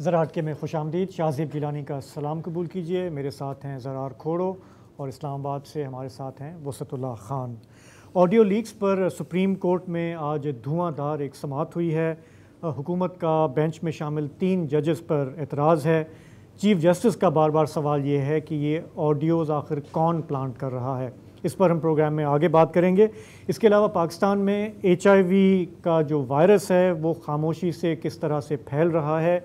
ज़रा हटके में खुशामदीद। शाहज़ेब गिलानी का सलाम कबूल कीजिए। मेरे साथ हैं ज़रार खोड़ो और इस्लामाबाद से हमारे साथ हैं वसतुल्लाह ख़ान। ऑडियो लीक्स पर सुप्रीम कोर्ट में आज धुआंधार एक समाअत हुई है। हुकूमत का बेंच में शामिल 3 जजेस पर एतराज़ है। चीफ जस्टिस का बार बार सवाल ये है कि ये ऑडियोज़ आखिर कौन प्लांट कर रहा है। इस पर हम प्रोग्राम में आगे बात करेंगे। इसके अलावा पाकिस्तान में HIV का जो वायरस है वो खामोशी से किस तरह से फैल रहा है।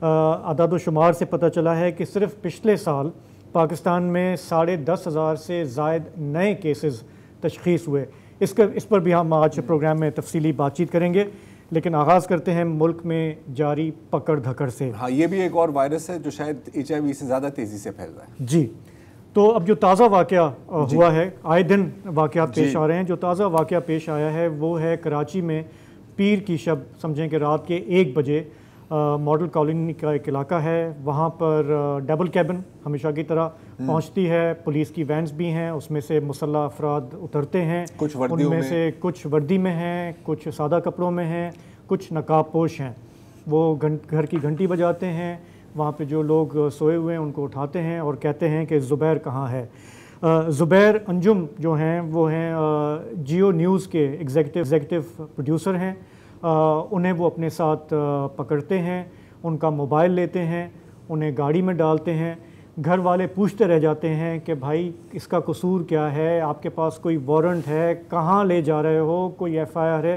अदाद शुमार से पता चला है कि सिर्फ पिछले साल पाकिस्तान में 10,500 से ज़ायद नए केसेस तशख़ीस हुए। इस पर भी हम आज प्रोग्राम में तफसीली बातचीत करेंगे, लेकिन आगाज़ करते हैं मुल्क में जारी पकड़ धकड़ से। हाँ, ये भी एक और वायरस है जो शायद HIV से ज़्यादा तेज़ी से फैल रहा है। जी, तो अब जो ताज़ा वाक़या हुआ है, आए दिन वाक़यात पेश आ रहे हैं। जो ताज़ा वाक़या पेश आया है वो है कराची में पीर की शब, समझें कि रात के 1 बजे मॉडल कॉलोनी का एक इलाका है, वहाँ पर डबल कैबिन हमेशा की तरह पहुँचती है। पुलिस की वैन्स भी हैं, उसमें से मुसल्लह अफराद उतरते हैं। कुछ उनमें से कुछ वर्दी में हैं, कुछ सादा कपड़ों में हैं, कुछ नकाबपोश हैं। वो घर की घंटी बजाते हैं। वहाँ पे जो लोग सोए हुए हैं उनको उठाते हैं और कहते हैं कि ज़ुबैर कहाँ है। ज़ुबैर अंजुम जो हैं वो हैं जियो न्यूज़ के एग्जीक्यूटिव प्रोड्यूसर हैं। उन्हें वो अपने साथ पकड़ते हैं, उनका मोबाइल लेते हैं, उन्हें गाड़ी में डालते हैं। घर वाले पूछते रह जाते हैं कि भाई इसका कसूर क्या है, आपके पास कोई वारंट है, कहाँ ले जा रहे हो, कोई FIR है।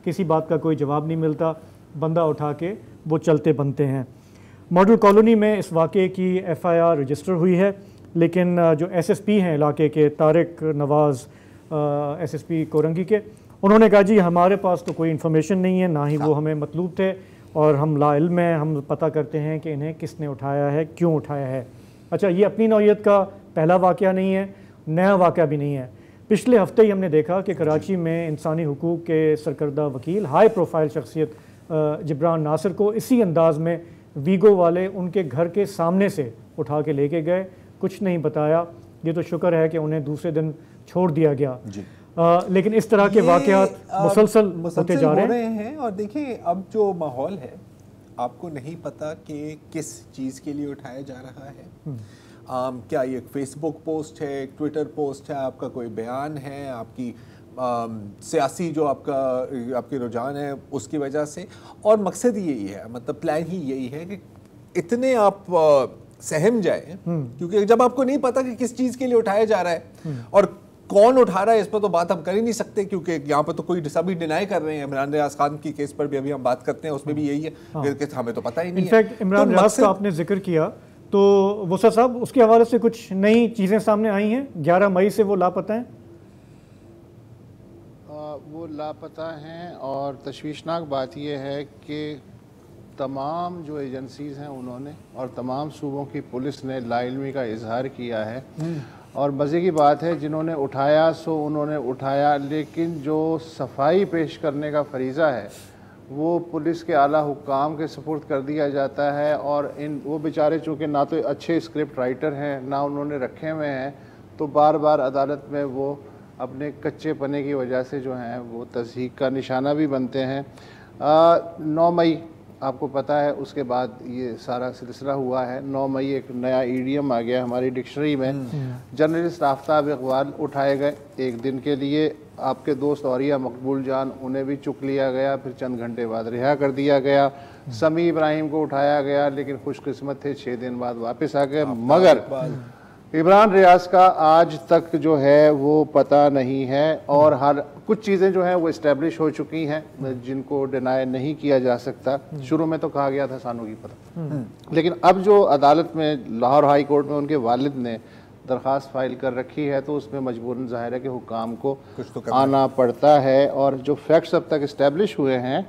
किसी बात का कोई जवाब नहीं मिलता। बंदा उठा के वो चलते बनते हैं। मॉडल कॉलोनी में इस वाक़े की FIR रजिस्टर हुई है, लेकिन जो SSP हैं इलाके के, तारिक नवाज़ SSP कोरंगी के, उन्होंने कहा जी हमारे पास तो कोई इन्फॉर्मेशन नहीं है, ना ही वो हमें मतलूब थे और हम लाइल्म हैं, हम पता करते हैं कि इन्हें किसने उठाया है, क्यों उठाया है। अच्छा, ये अपनी नौइयत का पहला वाक़या नहीं है, नया वाक़या भी नहीं है। पिछले हफ्ते ही हमने देखा कि कराची में इंसानी हुकूक के सरकर्दा वकील, हाई प्रोफाइल शख्सियत जिब्रान नासिर को इसी अंदाज़ में वीगो वाले उनके घर के सामने से उठा के लेके गए, कुछ नहीं बताया। ये तो शुक्र है कि उन्हें दूसरे दिन छोड़ दिया गया। लेकिन इस तरह के वाक़यात मुसलसल होते जा रहे हैं। और देखिए, अब जो माहौल है, आपको नहीं पता कि किस चीज़ के लिए उठाया जा रहा है। क्या ये फेसबुक पोस्ट है, एक ट्विटर पोस्ट है, आपका कोई बयान है, आपकी सियासी जो आपके रुझान है उसकी वजह से। और मकसद यही है, मतलब प्लान ही यही है कि इतने आप सहम जाए, क्योंकि जब आपको नहीं पता कि किस चीज़ के लिए उठाया जा रहा है और कौन उठा रहा है, इस पर तो बात हम कर ही नहीं सकते, क्योंकि यहाँ पर तो कोई सभी डिनाई कर रहे हैं। इमरान रियाज खान की केस पर भी अभी हम बात करते हैं, उसमें भी यही है कि हमें तो पता ही नहीं है। इनफैक्ट इमरान रियाज का आपने जिक्र किया, तो वसा साहब उसके हवाले से कुछ नई चीज़ें सामने आई हैं। 11 मई से वो लापता हैं। वो लापता हैं और तशवीशनाक बात यह है कि तमाम जो एजेंसीज़ हैं उन्होंने और तमाम सूबों की पुलिस ने लाइल्मी का इजहार किया है। और मज़े की बात है, जिन्होंने उठाया सो उन्होंने उठाया, लेकिन जो सफाई पेश करने का फरीज़ा है वो पुलिस के आला हुक्काम के सुपुर्द कर दिया जाता है। और वो बेचारे चूँकि ना तो अच्छे स्क्रिप्ट राइटर हैं, ना उन्होंने रखे हुए हैं, तो बार बार अदालत में वो अपने कच्चे पने की वजह से जो हैं वो तज़हीक का निशाना भी बनते हैं। 9 मई आपको पता है, उसके बाद ये सारा सिलसिला हुआ है। 9 मई एक नया ईडियम आ गया हमारी डिक्शनरी में। जर्नलिस्ट आफ्ताब इकबाल उठाए गए एक दिन के लिए। आपके दोस्त औरिया मकबूल जान, उन्हें भी चुक लिया गया, फिर चंद घंटे बाद रिहा कर दिया गया। समी इब्राहिम को उठाया गया, लेकिन खुशकिस्मत थे 6 दिन बाद वापस आ गए। मगर इमरान रियाज का आज तक जो है वो पता नहीं है। और हर कुछ चीज़ें जो हैं वो इस्टेब्लिश हो चुकी हैं जिनको डिनाई नहीं किया जा सकता। शुरू में तो कहा गया था सानू की पता, लेकिन अब जो अदालत में लाहौर हाई कोर्ट में उनके वालिद ने दरख्वास्त फाइल कर रखी है, तो उसमें मजबूरन ज़ाहिर है कि हुकाम को कुछ तो आना पड़ता है। और जो फैक्ट्स अब तक इस्टेब्लिश हुए हैं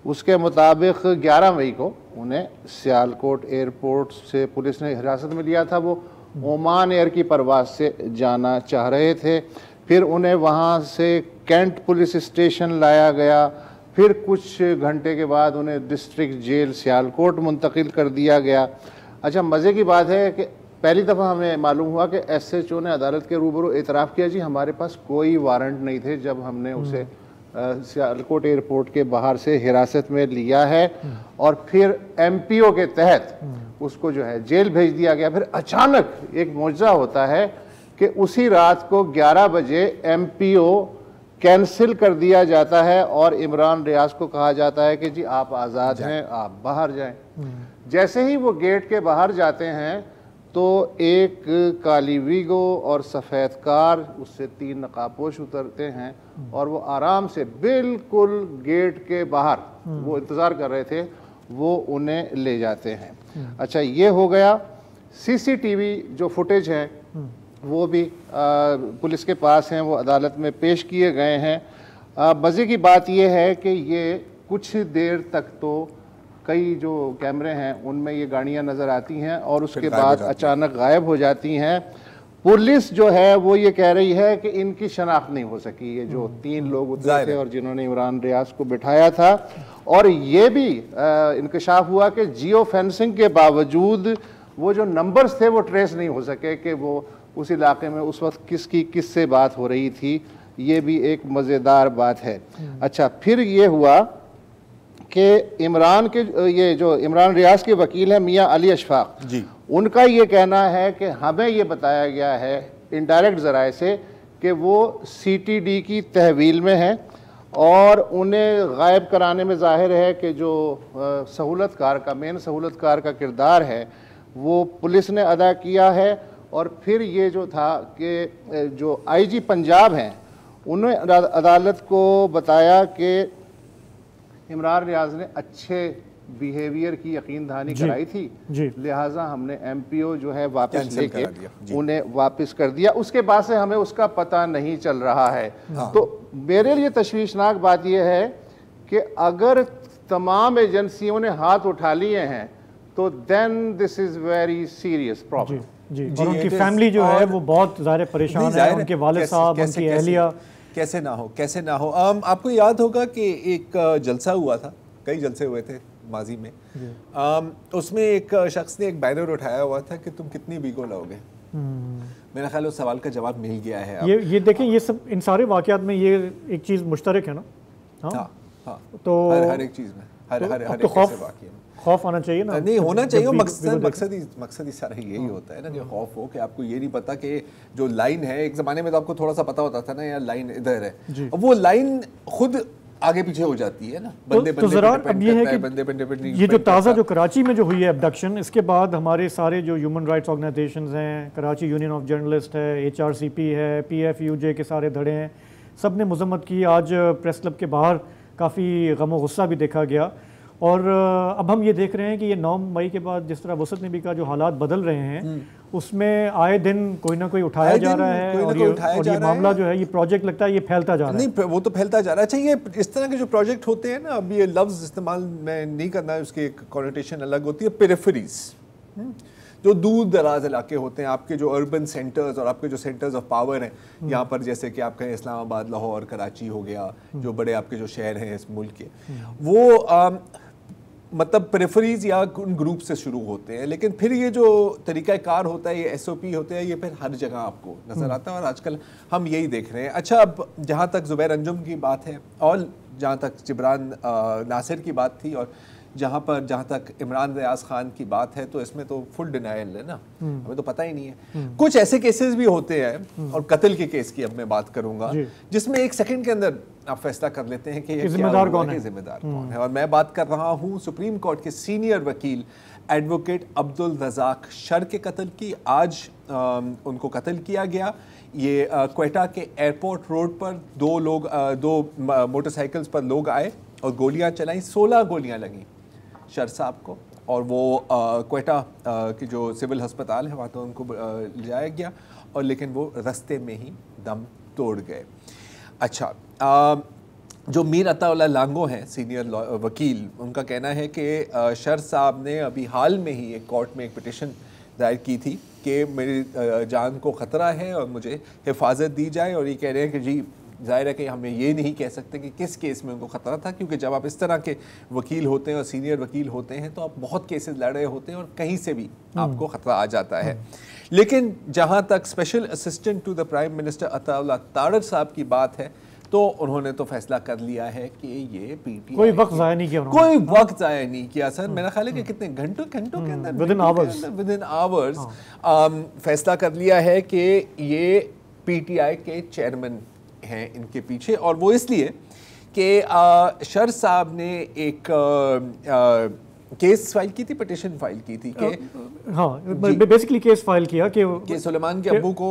उसके मुताबिक 11 मई को उन्हें सियालकोट एयरपोर्ट से पुलिस ने हिरासत में लिया था। वो ओमान एयर की परवाज़ से जाना चाह रहे थे। फिर उन्हें वहाँ से कैंट पुलिस स्टेशन लाया गया। फिर कुछ घंटे के बाद उन्हें डिस्ट्रिक्ट जेल सियालकोट मुंतकिल कर दिया गया। अच्छा, मज़े की बात है कि पहली दफ़ा हमें मालूम हुआ कि SHO ने अदालत के रूबरू एतराफ़ किया, जी हमारे पास कोई वारंट नहीं थे जब हमने उसे सियालकोट एयरपोर्ट के बाहर से हिरासत में लिया है और फिर एमपीओ के तहत उसको जो है जेल भेज दिया गया। फिर अचानक एक मौजज़ा होता है कि उसी रात को 11 बजे एमपीओ कैंसिल कर दिया जाता है और इमरान रियाज को कहा जाता है कि जी आप आज़ाद हैं, आप बाहर जाएं। जैसे ही वो गेट के बाहर जाते हैं तो एक काली वीगो और सफ़ेद कार, उससे 3 नकाबपोश उतरते हैं और वो आराम से बिल्कुल गेट के बाहर वो इंतज़ार कर रहे थे, वो उन्हें ले जाते हैं। अच्छा, ये हो गया। सीसीटीवी जो फुटेज है वो भी पुलिस के पास हैं, वो अदालत में पेश किए गए हैं। मज़े की बात यह है कि ये कुछ देर तक तो कई जो कैमरे हैं उनमें ये गाड़ियां नज़र आती हैं और उसके बाद अचानक गायब हो जाती हैं। पुलिस जो है वो ये कह रही है कि इनकी शनाख्त नहीं हो सकी, ये जो 3 लोग उतरे थे और जिन्होंने इमरान रियाज को बिठाया था। और ये भी इंकशाफ हुआ कि जियो फेंसिंग के बावजूद वो जो नंबर्स थे वो ट्रेस नहीं हो सके कि वो उस इलाके में उस वक्त किससे बात हो रही थी। ये भी एक मज़ेदार बात है। अच्छा, फिर ये हुआ कि इमरान के ये जो इमरान रियाज के वकील हैं मियां अली अशफाक जी, उनका ये कहना है कि हमें ये बताया गया है इनडायरेक्ट ज़राए से कि वो सीटीडी की तहवील में हैं और उन्हें गायब कराने में ज़ाहिर है कि जो सहूलतकार का मेन सहूलतकार का किरदार है वो पुलिस ने अदा किया है। और फिर ये जो था कि जो आईजी पंजाब हैं उन्होंने अदालत को बताया कि इमरान रियाज ने अच्छे बिहेवियर की यकीन दहानी कराई थी, लिहाजा हमने एमपीओ जो है वापस लेके उन्हें वापस कर दिया। उसके बाद से हमें उसका पता नहीं चल रहा है। तो मेरे लिए तशवीशनाक बात यह है कि अगर तमाम एजेंसियों ने हाथ उठा लिए हैं तो then this is very serious problem जी। और उनकी फैमिली जो है वो बहुत ज़्यादा परेशान है, उनके वालिद साहब, उनकी अहलिया। कैसे ना हो। आपको याद होगा कि एक जलसा हुआ था, कई जलसे हुए थे माजी में। उसमें एक शख्स ने एक बैनर उठाया हुआ था कि तुम कितनी बीगो लाओगे। मेरा ख्याल उस सवाल का जवाब मिल गया है। ये देखें, ये सब इन सारे वाक़यात में ये एक चीज़ मुश्तरक है ना। हाँ, तो हर एक चीज़ में हर खौफ आना चाहिए ना, नहीं होना चाहिए। मकसद ही सारा यही होता है ना कि खौफ हो कि आपको ये नहीं पता कि जो लाइन है, एक ज़माने में तो आपको थोड़ा सा पता होता था ना यार लाइन इधर है, अब वो लाइन खुद आगे पीछे हो जाती है ना। तो ज़रा अब ये है कि ये जो ताज़ा जो कराची में जो हुई है एब्डक्शन, इसके बाद हमारे सारे जो ह्यूमन राइट्स ऑर्गेनाइजेशंस हैं, कराची यूनियन ऑफ जर्नलिस्ट है, HRCP है, PFUJ के सारे धड़े हैं, सब ने मजम्मत की। आज प्रेस क्लब के बाहर काफ़ी गम व गुस्सा भी देखा गया। और अब हम ये देख रहे हैं कि ये 9 मई के बाद जिस तरह वसत नबी का जो हालात बदल रहे हैं उसमें आए दिन कोई ना कोई उठाया जा रहा है और ये मामला जो है ये प्रोजेक्ट लगता है ये फैलता जा रहा है। नहीं, वो तो फैलता जा रहा है। अच्छा, ये इस तरह के जो प्रोजेक्ट होते हैं ना, अब ये लफ्ज़ इस्तेमाल मैं नहीं करना है, उसकी एक कॉनोटेशन अलग होती है। पेरिफेरीज, जो दूर दराज इलाके होते हैं, आपके जो अर्बन सेंटर्स और आपके जो सेंटर्स ऑफ पावर हैं यहाँ पर, जैसे कि आप कहें इस्लामाबाद, लाहौर, कराची हो गया, जो बड़े आपके जो शहर हैं इस मुल्क के, वो मतलब पेरिफेरीज या उन ग्रुप से शुरू होते हैं। लेकिन फिर ये जो तरीका कार होता है, ये SOP होते हैं, ये फिर हर जगह आपको नज़र आता है और आजकल हम यही देख रहे हैं। अच्छा, अब जहाँ तक ज़ुबैर अंजुम की बात है और जहाँ तक जिब्रान नासिर की बात थी और जहाँ तक इमरान रियाज खान की बात है, तो इसमें तो फुल डिनायल है ना, हमें तो पता ही नहीं है। कुछ ऐसे केसेस भी होते हैं, और कत्ल के केस की अब मैं बात करूंगा, जिसमें 1 सेकंड के अंदर आप फैसला कर लेते हैं कि जिम्मेदार कौन है। और मैं बात कर रहा हूँ सुप्रीम कोर्ट के सीनियर वकील एडवोकेट अब्दुल रज़ाक शर के कत्ल की। आज उनको कत्ल किया गया। ये क्वेटा के एयरपोर्ट रोड पर दो मोटरसाइकिल्स पर लोग आए और गोलियां चलाई। 16 गोलियां लगी शर साहब को, और वो क्वेटा की जो सिविल अस्पताल है वहाँ तो उनको ले जाया गया, और लेकिन वो रास्ते में ही दम तोड़ गए। अच्छा, जो मीर अताउल्लाह लांगो हैं सीनियर वकील, उनका कहना है कि शर साहब ने अभी हाल में ही एक कोर्ट में एक पिटिशन दायर की थी कि मेरी जान को ख़तरा है और मुझे हिफाजत दी जाए, और ये कह रहे हैं कि जी ज़ाहिर है कि हमें ये नहीं कह सकते कि किस केस में उनको ख़तरा था, क्योंकि जब आप इस तरह के वकील होते हैं और सीनियर वकील होते हैं तो आप बहुत केसेस लड़ रहे होते हैं और कहीं से भी आपको ख़तरा आ जाता है। लेकिन जहाँ तक special assistant to the prime minister Attaullah Tarar साहब की बात है, तो उन्होंने तो फैसला कर लिया है कि ये पीटीआई कोई वक्त ज़ाया नहीं किया उन्होंने। कोई वक्त ज़ाया नहीं किया सर। मेरा ख्याल है कि कितने घंटों के अंदर विद इन आवर्स फैसला कर लिया है कि ये पीटीआई के चेयरमैन हैं इनके पीछे, और वो इसलिए कि शर साहब ने एक केस फाइल की थी, पिटिशन फाइल की थी कि हाँ बेसिकली केस फाइल किया कि सुलेमान के अब्बू को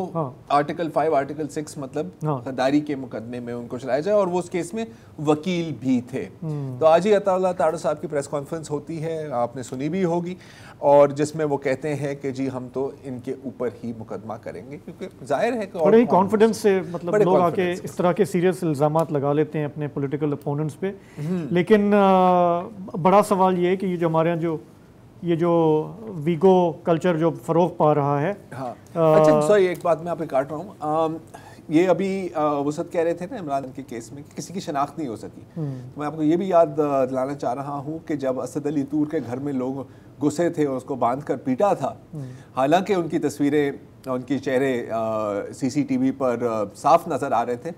आर्टिकल 5 आर्टिकल 6 मतलब गद्दारी के मुकदमे में उनको चलाया जाए, और वो उस केस में वकील भी थे। तो आज ही अताउल्लाह तारड़ साहब की प्रेस कॉन्फ्रेंस होती है, आपने सुनी भी होगी, और जिसमें वो कहते हैं कि जी हम तो इनके ऊपर ही मुकदमा करेंगे, क्योंकि जाहिर है कि बड़े ही कॉन्फिडेंस से मतलब लोग आके इस तरह के सीरियस इल्जामात लगा लेते हैं अपने पॉलिटिकल अपोनेंट्स पे। लेकिन बड़ा सवाल ये है कि ये जो हमारे यहाँ जो वीगो कल्चर जो फरोग पा रहा है। हाँ अच्छा सॉरी, एक बात मैं आप पे काट रहा हूँ। ये अभी वसत कह रहे थे ना इमरान के केस में कि किसी की शनाख्त नहीं हो सकी। तो मैं आपको ये भी याद दिलाना चाह रहा हूँ कि जब असद अली तूर के घर में लोग घुसे थे और उसको बांध कर पीटा था, हालांकि उनकी तस्वीरें, उनके चेहरे सीसीटीवी पर साफ नजर आ रहे थे,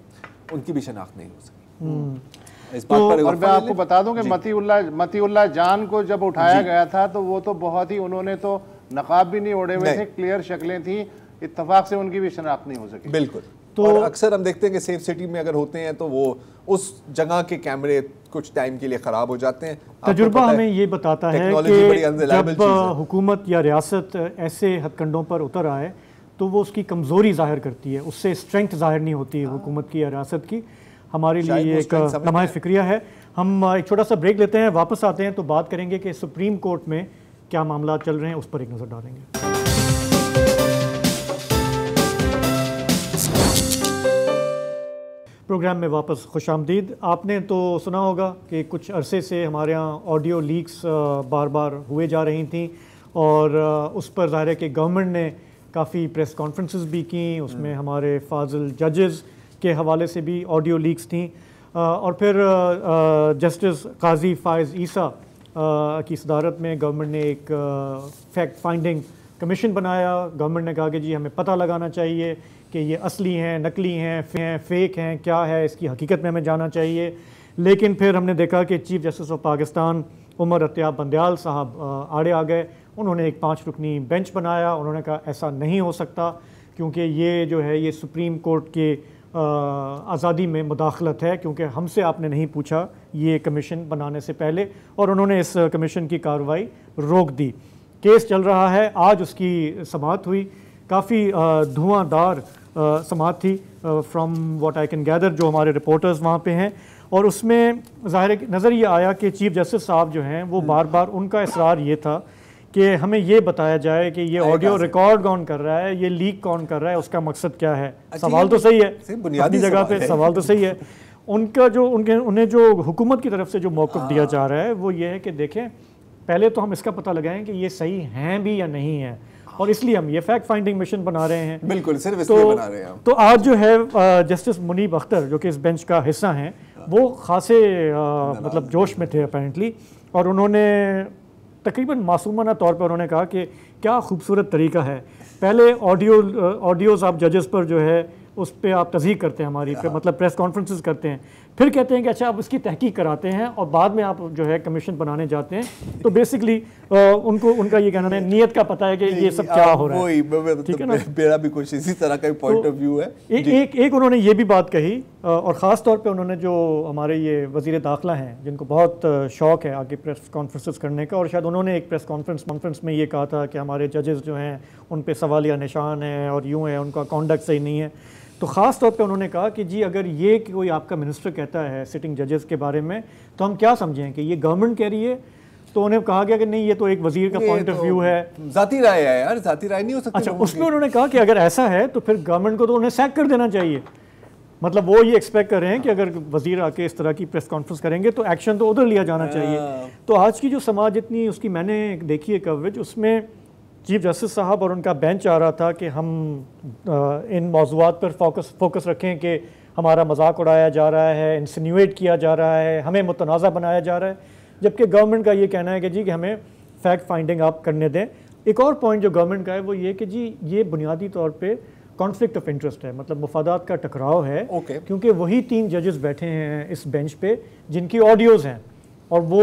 उनकी भी शनाख्त नहीं हो सकी। इस बात पर और मैं आपको बता दूं कि मतीउल्लाह जान को जब उठाया गया था तो वो तो बहुत ही, उन्होंने तो नकाब भी नहीं ओढ़े हुए थे, क्लियर शक्लें थी, इत्तेफाक से उनकी भी शनाख्त नहीं हो सकी। बिल्कुल। तो और अक्सर हम देखते हैं कि सेफ सिटी में अगर होते हैं तो वो उस जगह के कैमरे कुछ टाइम के लिए ख़राब हो जाते हैं। तजुर्बा हमें ये बताता है कि जब हुकूमत या रियासत ऐसे हथकंडों पर उतर आए तो वो उसकी कमज़ोरी ज़ाहिर करती है, उससे स्ट्रेंथ ज़ाहिर नहीं होती है हुकूमत की या रियासत की। हमारे लिए ये एक लम्हा फ़िक्रिया है। हम एक छोटा सा ब्रेक लेते हैं, वापस आते हैं तो बात करेंगे कि सुप्रीम कोर्ट में क्या मामला चल रहे हैं, उस पर एक नज़र डालेंगे। प्रोग्राम में वापस खुशामदीद। आपने तो सुना होगा कि कुछ अरसे से हमारे यहाँ ऑडियो लीक्स बार बार हुए जा रही थी, और उस पर ज़ाहिर है कि गवर्नमेंट ने काफ़ी प्रेस कॉन्फ्रेंसेस भी की, उसमें हमारे फाजिल जजेस के हवाले से भी ऑडियो लीक्स थी, और फिर जस्टिस काजी फायज़ ईसा की सदारत में गवर्नमेंट ने एक फैक्ट फाइंडिंग कमीशन बनाया। गवर्नमेंट ने कहा कि जी हमें पता लगाना चाहिए कि ये असली हैं, नकली हैं, फेक हैं, क्या है इसकी हकीकत में हमें जाना चाहिए। लेकिन फिर हमने देखा कि chief justice of Pakistan Umar Atyab Bandial साहब आड़े आ गए। उन्होंने एक 5 रुकनी बेंच बनाया। उन्होंने कहा ऐसा नहीं हो सकता, क्योंकि ये जो है ये सुप्रीम कोर्ट के आज़ादी में मुदाखलत है, क्योंकि हमसे आपने नहीं पूछा ये कमीशन बनाने से पहले, और उन्होंने इस कमीशन की कार्रवाई रोक दी। केस चल रहा है, आज उसकी समाअत हुई, काफ़ी धुआंधार समाअत थी from what I can gather, जो हमारे रिपोर्टर्स वहाँ पे हैं, और उसमें ज़ाहिर नज़र ये आया कि चीफ जस्टिस साहब जो हैं वो बार बार उनका इसरार ये था कि हमें ये बताया जाए कि ये ऑडियो रिकॉर्ड कौन कर रहा है, ये लीक कौन कर रहा है, उसका मकसद क्या है। सवाल तो सही है, अपनी जगह पे सवाल तो सही है। उनका जो उन्हें जो हुकूमत की तरफ से जो मौक़िफ़ दिया जा रहा है वो ये है कि देखें पहले तो हम इसका पता लगाएं कि ये सही हैं भी या नहीं है, और इसलिए हम ये फैक्ट फाइंडिंग मिशन बना रहे हैं। बिल्कुल, सिर्फ इसलिए बना रहे हैं। तो आज जो है जस्टिस मुनीब अख्तर जो कि इस बेंच का हिस्सा हैं, वो खासे मतलब जोश में थे अपेरेंटली, और उन्होंने तकरीबन मासूमाना तौर पर उन्होंने कहा कि क्या खूबसूरत तरीका है, पहले ऑडियोज़ आप जजेस पर जो है उस पर आप तस्दीक करते हैं, हमारी मतलब प्रेस कॉन्फ्रेंसेस करते हैं, फिर कहते हैं कि अच्छा आप उसकी तहकीक कराते हैं, और बाद में आप जो है कमीशन बनाने जाते हैं। तो बेसिकली उनको उनका ये कहना है नीयत का पता है कि ये सब क्या हो रहा है, ठीक है ना। मेरा भी कुछ इसी तरह का पॉइंट ऑफ व्यू है। एक उन्होंने ये भी बात कही, और ख़ास तौर पे उन्होंने जो हमारे ये वज़ीर दाखिला हैं जिनको बहुत शौक़ है आगे प्रेस कॉन्फ्रेंसेस करने का, और शायद उन्होंने एक प्रेस कॉन्फ्रेंस में ये कहा था कि हमारे जजेस जो हैं उन पे सवालिया निशान है और यूँ है, उनका कॉन्डक्ट सही नहीं है। तो ख़ास तौर पे उन्होंने कहा कि जी अगर ये कोई आपका मिनिस्टर कहता है सिटिंग जजेस के बारे में, तो हम क्या समझें कि ये गवर्नमेंट कह रही है। तो उन्हें कहा गया कि नहीं, ये तो एक वजीर का पॉइंट ऑफ व्यू है, जाती राय है यार, जाती राय नहीं हो सकती। अच्छा, उसमें उन्होंने कहा कि अगर ऐसा है तो फिर गवर्नमेंट को तो उन्हें सैक कर देना चाहिए। मतलब वो ये एक्सपेक्ट कर रहे हैं कि अगर वजीर आके इस तरह की प्रेस कॉन्फ्रेंस करेंगे तो एक्शन तो उधर लिया जाना चाहिए। तो आज की जो समाज जितनी उसकी मैंने देखी है कवरेज, उसमें चीफ जस्टिस साहब और उनका बेंच आ रहा था कि हम इन मौज़ूआत पर फोकस रखें कि हमारा मजाक उड़ाया जा रहा है, इंसिन्यूएट किया जा रहा है, हमें मुतनाज़ा बनाया जा रहा है, जबकि गवर्नमेंट का ये कहना है कि जी कि हमें फैक्ट फाइंडिंग आप करने दें। एक और पॉइंट जो गवर्नमेंट का है वो ये कि जी ये बुनियादी तौर पे कॉन्फ्लिक्ट ऑफ इंटरेस्ट है, मतलब मफादात का टकराव है। क्योंकि वही 3 जजेस बैठे हैं इस बेंच पे जिनकी ऑडियोज़ हैं, और वो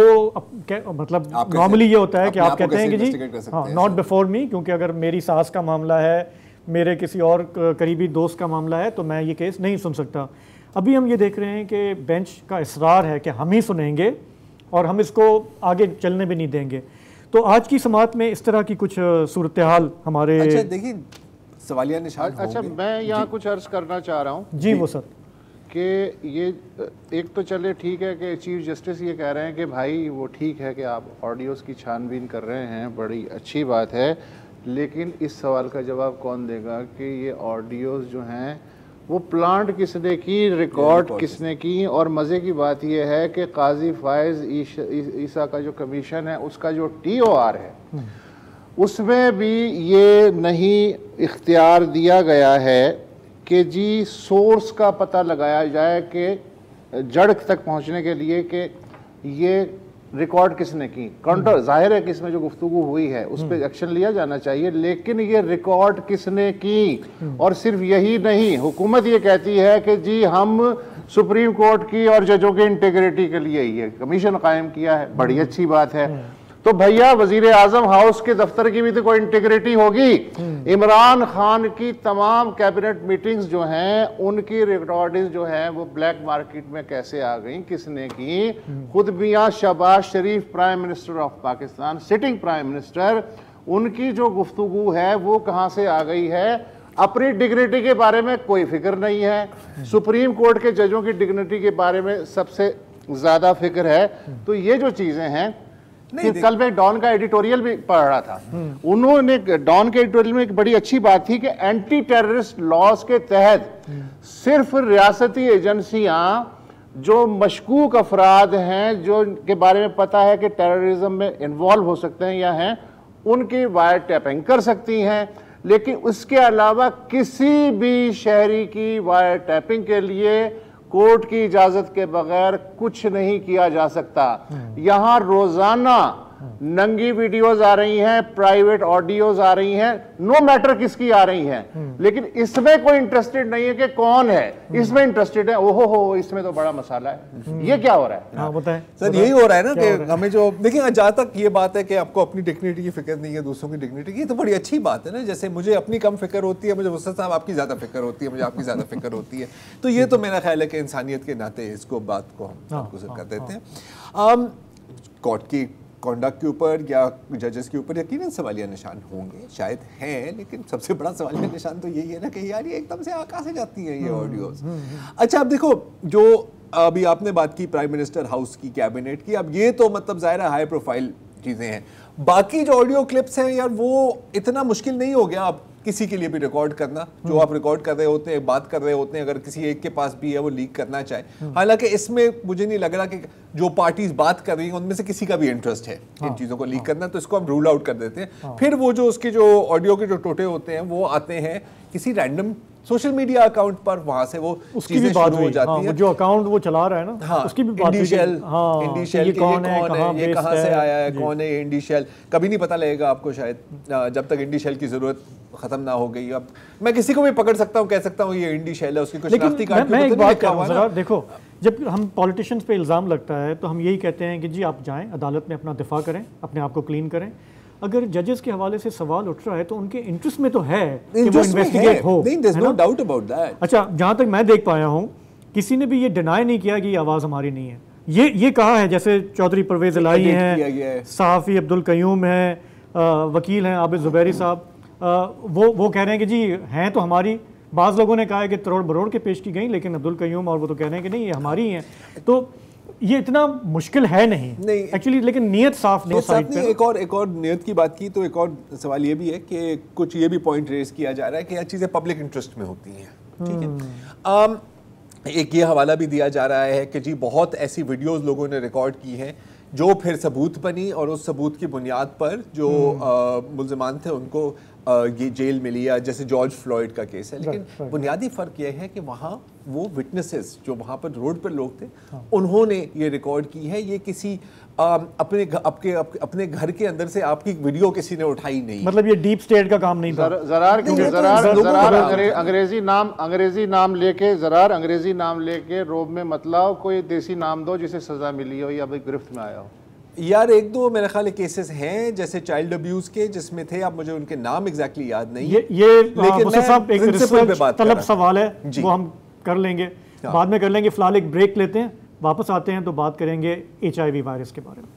मतलब नॉर्मली ये होता है कि आप कहते हैं कि जी हाँ नॉट बिफोर मी, क्योंकि अगर मेरी सास का मामला है, मेरे किसी और करीबी दोस्त का मामला है, तो मैं ये केस नहीं सुन सकता। अभी हम ये देख रहे हैं कि बेंच का इसरार है कि हम ही सुनेंगे और हम इसको आगे चलने भी नहीं देंगे। तो आज की समाअत में इस तरह की कुछ सूरत हाल हमारे। अच्छा देखिए, सवालिया निशान। अच्छा, मैं यहाँ कुछ अर्ज करना चाह रहा हूँ जी वो सर, कि ये एक तो चले ठीक है कि चीफ जस्टिस ये कह रहे हैं कि भाई वो ठीक है कि आप ऑडियोज़ की छानबीन कर रहे हैं, बड़ी अच्छी बात है, लेकिन इस सवाल का जवाब कौन देगा कि ये ऑडियोज़ जो हैं वो प्लांट किसने की, रिकॉर्ड किसने की। और मज़े की बात यह है कि काजी फायज़ ईसा का जो कमीशन है उसका जो TOR है उसमें भी ये नहीं इख्तियार दिया गया है कि जी सोर्स का पता लगाया जाए कि जड़ तक पहुंचने के लिए कि ये रिकॉर्ड किसने की। काउंटर जाहिर है कि इसमें जो गुफ्तगू हुई है उस पर एक्शन लिया जाना चाहिए, लेकिन ये रिकॉर्ड किसने की। और सिर्फ यही नहीं, हुकूमत ये कहती है कि जी हम सुप्रीम कोर्ट की और जजों की इंटीग्रिटी के लिए ये कमीशन कायम किया है, बड़ी अच्छी बात है। तो भैया वजीर आजम हाउस के दफ्तर की भी तो कोई इंटीग्रिटी होगी। इमरान खान की तमाम कैबिनेट मीटिंग्स जो हैं उनकी रिकॉर्डिंग जो है वो ब्लैक मार्केट में कैसे आ गई, किसने की। खुद मियां Shahbaz Sharif prime minister of Pakistan, sitting prime minister, उनकी जो गुफ्तगू है वो कहाँ से आ गई है। अपनी डिग्निटी के बारे में कोई फिक्र नहीं है, सुप्रीम कोर्ट के जजों की डिग्निटी के बारे में सबसे ज्यादा फिक्र है। तो ये जो चीजें हैं, कल मैं डॉन का एडिटोरियल भी पढ़ रहा था, उन्होंने डॉन के एडिटोरियल में एक बड़ी अच्छी बात थी कि एंटी टेररिस्ट लॉज के तहत सिर्फ रियासती एजेंसियां जो मशकूक अफराद हैं, जो के बारे में पता है कि टेररिज्म में इन्वॉल्व हो सकते हैं या हैं, उनकी वायर टैपिंग कर सकती हैं। लेकिन उसके अलावा किसी भी शहरी की वायर टैपिंग के लिए कोर्ट की इजाजत के बगैर कुछ नहीं किया जा सकता। यहां रोजाना नंगी वीडियोस आ रही हैं, प्राइवेट ऑडियोज आ रही हैं, नो मैटर किसकी आ रही हैं, लेकिन इसमें कोई इंटरेस्टेड नहीं है कि कौन है, इसमें इंटरेस्टेड है। ओहो हो, इसमें तो बड़ा मसाला है। ये क्या हो रहा है? हाँ बताएं सर, यही हो रहा है ना कि हमें जो देखिए, जहां तक ये बात है कि आपको अपनी डिग्निटी की फिक्र नहीं है, दूसरों की डिग्निटी की, तो बड़ी अच्छी बात है ना। जैसे मुझे अपनी कम फिक्र होती है, मुझे वसत साहब आपकी ज्यादा फिक्र होती है, मुझे आपकी ज्यादा फिक्र होती है। तो ये तो मेरा ख्याल है कि इंसानियत के नाते इसको बात को हम गुजर कर देते हैं। कोर्ट की कॉन्डक्ट के ऊपर या जजेस के ऊपर यकीनन सवालिया निशान होंगे, शायद हैं, लेकिन सबसे बड़ा सवालिया निशान तो यही है ना कि यार ये एकदम से आकाश से जाती हैं ये ऑडियोज। अच्छा, अब देखो, जो अभी आपने बात की प्राइम मिनिस्टर हाउस की, कैबिनेट की, अब ये तो मतलब ज़ाहिर है हाई प्रोफाइल चीज़ें हैं। बाकी जो ऑडियो क्लिप्स हैं यार, वो इतना मुश्किल नहीं हो गया अब किसी के लिए भी रिकॉर्ड करना। जो आप रिकॉर्ड कर रहे होते हैं, बात कर रहे होते हैं, अगर किसी एक के पास भी है वो लीक करना चाहे। हालांकि इसमें मुझे नहीं लग रहा कि जो पार्टीज बात कर रही हैं उनमें से किसी का भी इंटरेस्ट है इन चीज़ों को लीक करना, तो इसको हम रूल आउट कर देते हैं। फिर वो जो उसके जो ऑडियो के जो टोटे होते हैं वो आते हैं किसी रैंडम सोशल मीडिया अकाउंट पर, वहां से वो उसकी भी बात हो जाती है। जो अकाउंट वो चला रहा है ना, हाँ, उसकी भी बात इंडिशेल कौन है, ये कहाँ से आया है, कौन है ये इंडिशेल, कभी नहीं पता लगेगा आपको शायद जब तक इंडिशेल की जरूरत खत्म ना हो गई। अब मैं किसी को भी पकड़ सकता हूँ, कह सकता हूँ ये इंडिशेल है, उसकी कुछ शनाख्ती कार्ड मैं एक बात कहूँ जरा, देखो, जब हम पॉलिटिशियंस पे इल्ज़ाम लगता है तो हम यही कहते हैं कि जी आप जाएं अदालत में अपना दिफा करें, अपने आप को क्लीन करें। अगर जजेस के हवाले से सवाल उठ रहा है तो उनके इंटरेस्ट में तो है कि वो इन्वेस्टिगेट हो, नो डाउट अबाउट दैट। अच्छा, जहाँ तक मैं देख पाया हूँ किसी ने भी ये डिनाई नहीं किया कि ये आवाज़ हमारी नहीं है। ये कहा है, जैसे चौधरी परवेज इलाही हैं, सहाफ़ी अब्दुल कयूम हैं, वकील हैं आबिद ज़ुबैरी साहब, वो कह रहे हैं कि जी हैं तो हमारी। बाज़ लोगों ने कहा है कि तरोड़ बरोड़ के पेश की गई, लेकिन अब्दुल कयूम और वो तो कह रहे हैं कि नहीं ये हमारी हैं। तो ये इतना मुश्किल है नहीं एक्चुअली, लेकिन नीयत साफ नहीं। साइड पे एक और नीयत की बात की तो एक और सवाल ये भी है कि कुछ ये भी पॉइंट रेज किया जा रहा है कि यह चीज़ें पब्लिक इंटरेस्ट में होती हैं, ठीक है। एक ये हवाला भी दिया जा रहा है कि जी बहुत ऐसी वीडियोस लोगों ने रिकॉर्ड की हैं जो फिर सबूत बनी और उस सबूत की बुनियाद पर जो मुल्ज़िमान थे उनको ये जेल में लिया, जैसे जॉर्ज फ्लॉयड का केस है, लेकिन बुनियादी फ़र्क यह है कि वहाँ वो विटनेसेस जो वहाँ पर रोड पर लोग थे, उन्होंने ये रिकॉर्ड की है। ये किसी अपने घर के अंदर से आपकी वीडियो किसी ने उठाई नहीं। मतलब ये डीप स्टेट का काम नहीं था। ज़रार अंग्रेजी नाम लेके रोब में मतलब कोई देसी नाम दो जिसे सजा मिली हो या गिरफ्त में आया हो। यार एक दो मेरे ख्याल केसेस हैं जैसे चाइल्ड अब्यूज के, जिसमें थे, अब मुझे उनके नाम एग्जैक्टली याद नहीं। ये लेकिन साहब एक रिसर्च तलब सवाल है, वो हम कर लेंगे, बाद में कर लेंगे। फिलहाल एक ब्रेक लेते हैं, वापस आते हैं तो बात करेंगे HIV वायरस के बारे में।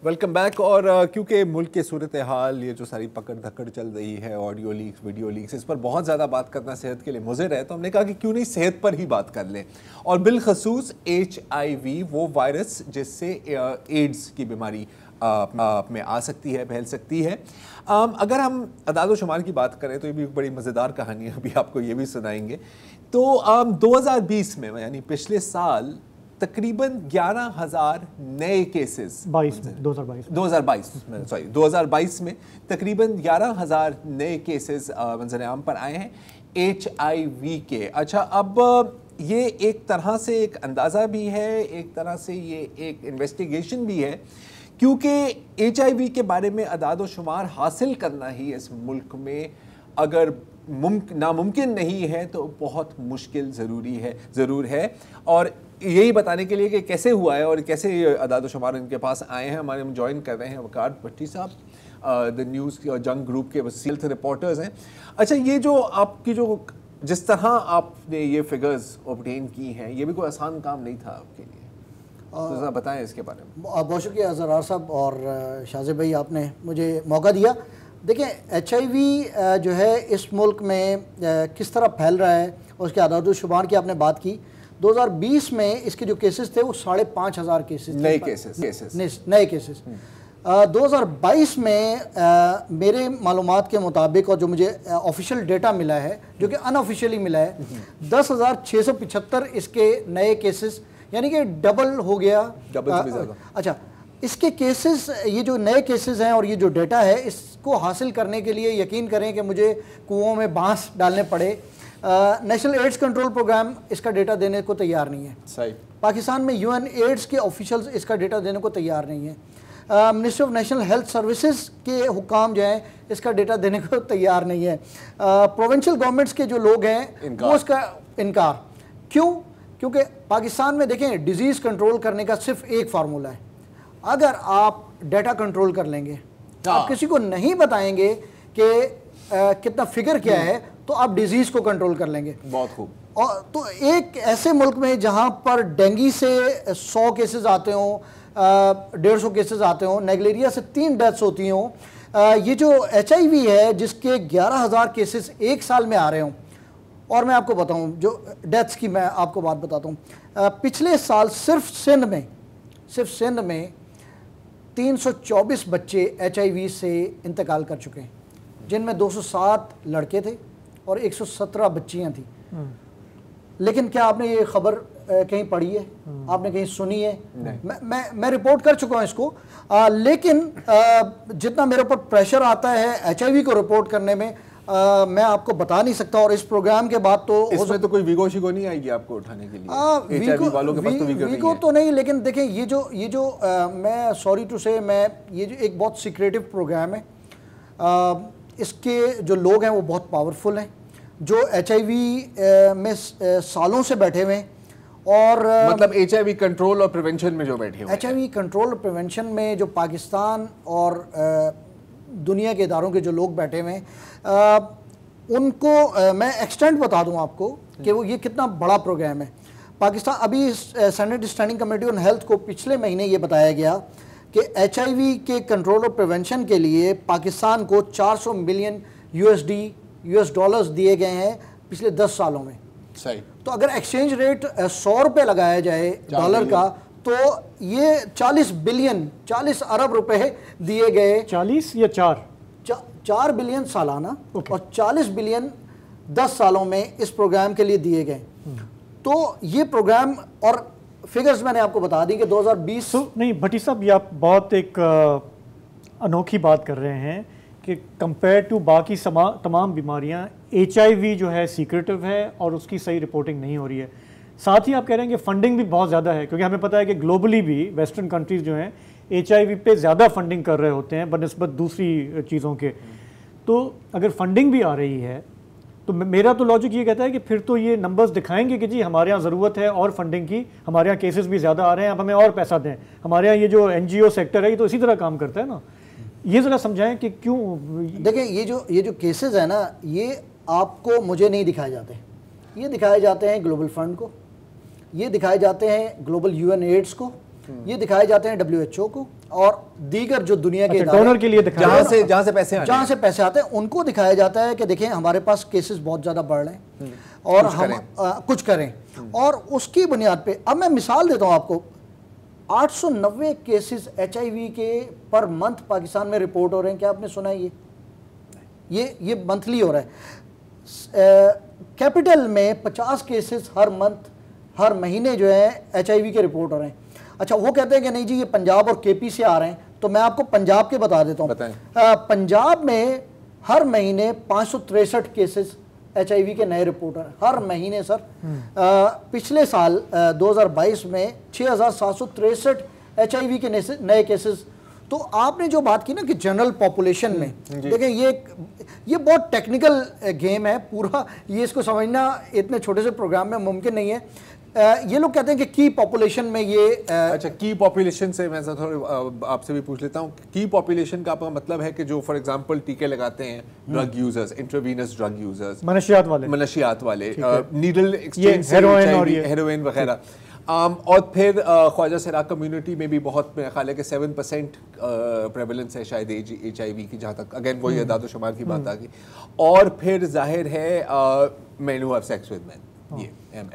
Welcome back. और क्योंकि मुल्क के सूरत हाल, ये जो सारी पकड़ धकड़ चल रही है, ऑडियो लीक्स, वीडियो लीक्स, इस पर बहुत ज़्यादा बात करना सेहत के लिए मुज़िर है, तो हमने कहा कि क्यों नहीं सेहत पर ही बात कर लें। और बिलखसूस HIV, वो वायरस जिससे एड्स की बीमारी में आ सकती है, फैल सकती है। अगर हम अदाद शुमार की बात करें तो ये भी एक बड़ी मज़ेदार कहानी है, अभी आपको ये भी सुनाएंगे। तो 2020 में, यानी पिछले साल, तकरीबन 11,000 नए केसेस 2022 में तकरीबन 11,000 नए केसेस मंजर आम पर आए हैं HIV के। अच्छा, अब ये एक तरह से एक अंदाज़ा भी है, एक तरह से ये एक इन्वेस्टिगेशन भी है, क्योंकि HIV के बारे में अदाद शुमार हासिल करना ही इस मुल्क में अगर नामुमकिन नहीं है तो बहुत मुश्किल ज़रूर है। और यही बताने के लिए कि कैसे हुआ है और कैसे अदाद शुमार इनके पास आए हैं, हमारे हम ज्वाइन कर रहे हैं वकार भट्टी साहब, द न्यूज़ जंग ग्रुप के हेल्थ रिपोर्टर्स हैं। अच्छा, ये जो आपकी जो जिस तरह आपने ये फिगर्स ऑब्टेन की हैं, ये भी कोई आसान काम नहीं था आपके लिए, तो ज़रा बताएं इसके बारे में। बहुत शुक्रिया ज़रार साहब और शाज़िब भाई, आपने मुझे मौका दिया। देखिए, HIV जो है इस मुल्क में किस तरह फैल रहा है, उसके आदाद शुमार की आपने बात की। 2020 में इसके जो केसेस थे वो 5,500 केसेस नए केसेस। 2022 में मेरे मालूमात के मुताबिक, और जो मुझे ऑफिशियल डेटा मिला है, जो कि अनऑफिशियली मिला है, 10,675 इसके नए केसेस, यानी कि डबल हो गया, डबल से भी ज़्यादा। अच्छा, इसके केसेस, ये जो नए केसेस हैं और ये जो डेटा है, इसको हासिल करने के लिए यकीन करें कि मुझे कुओं में बांस डालने पड़े। नेशनल एड्स कंट्रोल प्रोग्राम इसका डेटा देने को तैयार नहीं है। सही। पाकिस्तान में UN एड्स के ऑफिशियल्स इसका डेटा देने को तैयार नहीं है। Ministry of national health services के हुकाम जो हैं इसका डेटा देने को तैयार नहीं है। प्रोविंशियल गवर्नमेंट्स के जो लोग हैं वो इसका इनकार। क्यों? क्योंकि पाकिस्तान में देखें, डिजीज़ कंट्रोल करने का सिर्फ एक फार्मूला है। अगर आप डाटा कंट्रोल कर लेंगे, आप किसी को नहीं बताएंगे कि कितना फिगर क्या है, तो आप डिजीज़ को कंट्रोल कर लेंगे। बहुत खूब। और तो एक ऐसे मुल्क में जहाँ पर डेंगू से 100 केसेस आते हों, 150 केसेस आते हों, नेगलेरिया से 3 डेथ्स होती हों, ये जो HIV है जिसके 11,000 केसेस एक साल में आ रहे हों। और मैं आपको बताऊं, जो डेथ्स की मैं आपको बात बताता हूं, पिछले साल सिर्फ सिंध में 324 बच्चे HIV से इंतकाल कर चुके हैं, जिनमें 207 लड़के थे और 117 बच्चियां थी। लेकिन क्या आपने ये खबर कहीं पढ़ी है? आपने कहीं सुनी है? मैं रिपोर्ट कर चुका हूं इसको, लेकिन जितना मेरे ऊपर प्रेशर आता है HIV को रिपोर्ट करने में, मैं आपको बता नहीं सकता। और इस प्रोग्राम के बाद तो इसमें तो कोई वीगो शिगो नहीं आएगी आपको उठाने के लिए? HIV वालों के पास तो वीगो तो नहीं, लेकिन देखें, ये जो मैं सॉरी टू से, मैं ये जो एक बहुत सीक्रेटिव प्रोग्राम है, इसके जो लोग हैं वो बहुत पावरफुल हैं, जो HIV में सालों से बैठे हुए हैं। और मतलब HIV कंट्रोल और प्रिवेंशन में जो बैठे हुए हैं, HIV कंट्रोल और प्रिवेंशन में जो पाकिस्तान और दुनिया के इदारों के जो लोग बैठे हुए हैं, उनको मैं एक्सटेंट बता दूं आपको कि वो ये कितना बड़ा प्रोग्राम है। पाकिस्तान, अभी senate standing committee on health को पिछले महीने ये बताया गया कि HIV के कंट्रोल और प्रिवेंशन के लिए पाकिस्तान को 400 मिलियन US डॉलर्स दिए गए हैं पिछले 10 सालों में। सही। तो अगर एक्सचेंज रेट 100 रुपये लगाया जाए डॉलर का, तो ये 40 अरब रुपए दिए गए। 40 या 4 बिलियन सालाना और 40 बिलियन 10 सालों में इस प्रोग्राम के लिए दिए गए। तो ये प्रोग्राम, और फिगर्स मैंने आपको बता दी कि 2020 नहीं भट्टी साहब, ये आप बहुत एक अनोखी बात कर रहे हैं कि कंपेयर टू बाकी तमाम बीमारियां HIV जो है सीक्रेटिव है और उसकी सही रिपोर्टिंग नहीं हो रही है। साथ ही आप कह रहे हैं कि फंडिंग भी बहुत ज़्यादा है, क्योंकि हमें पता है कि ग्लोबली भी वेस्टर्न कंट्रीज़ जो हैं HIV पे ज़्यादा फंडिंग कर रहे होते हैं बनिस्बत दूसरी चीज़ों के। तो अगर फंडिंग भी आ रही है तो मेरा तो लॉजिक ये कहता है कि फिर तो ये नंबर्स दिखाएंगे कि जी हमारे यहाँ ज़रूरत है और फंडिंग की, हमारे यहाँ केसेस भी ज़्यादा आ रहे हैं, अब हमें और पैसा दें। हमारे यहाँ ये जो NGO सेक्टर है ये तो इसी तरह काम करता है ना। ये ज़रा समझाएं कि क्यों। देखें, ये जो केसेस है ना, ये आपको मुझे नहीं दिखाए जाते, ये दिखाए जाते हैं ग्लोबल फंड को, ये दिखाए जाते हैं ग्लोबल UNAIDS को, ये दिखाए जाते हैं WHO को और दीगर जो दुनिया के डोनर के लिए जहाँ से पैसे आते हैं उनको दिखाया जाता है कि देखें हमारे पास केसेस बहुत ज़्यादा बढ़ रहे हैं और हम कुछ करें। और उसकी बुनियाद पे अब मैं मिसाल देता हूँ आपको, 890 केसेस HIV के पर मंथ पाकिस्तान में रिपोर्ट हो रहे हैं। क्या आपने सुना है? ये मंथली हो रहा है। कैपिटल में 50 केसेस हर मंथ, हर महीने जो है HIV के रिपोर्ट हो रहे हैं। अच्छा, वो कहते हैं कि नहीं जी ये पंजाब और KP से आ रहे हैं, तो मैं आपको पंजाब के बता देता हूँ। पंजाब में हर महीने 563 केसेस HIV के नए रिपोर्ट हैं हर महीने सर। पिछले साल 2022 में 6763 HIV के नए केसेस। तो आपने जो बात की ना कि जनरल पॉपुलेशन में, देखिए ये बहुत टेक्निकल गेम है पूरा, ये इसको समझना इतने छोटे से प्रोग्राम में मुमकिन नहीं है। ये लोग कहते हैं कि की पॉपुलेशन में ये अच्छा, की पॉपुलेशन से मैं थोड़ा आपसे भी पूछ लेता हूँ। की पॉपुलेशन का आपका मतलब है कि जो फॉर एग्जांपल टीके लगाते हैं, drug users, intravenous drug users, मनशियात वाले नीडल एक्सचेंज, हेरोइन वगैरह। और फिर ख्वाजा सराक कम्युनिटी में भी बहुत, मेरा ख्याल है कि 7% प्रेवलेंस है शायद HIV की, जहाँ तक अगेन वही अदाद शुमार की बात आ गई। और फिर जाहिर है man who have sex with man, ये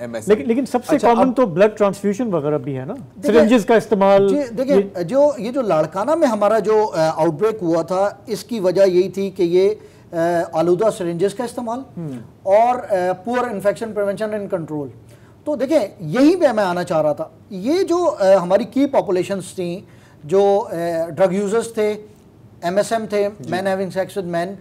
MS। लेकिन सबसे कॉमन तो ब्लड ट्रांसफ्यूजन वगैरह भी है ना, सिरिंजेस का इस्तेमाल। देखिए जो लाड़काना में हमारा जो आउटब्रेक हुआ था, इसकी वजह यही थी कि ये आलूदा सिरिंजेस का इस्तेमाल और poor infection prevention and control. तो देखिए यहीं पे मैं आना चाह रहा था। ये जो हमारी की पॉपुलेशंस थी, जो ड्रग यूजर्स थे, MSM थे, man having sex with man,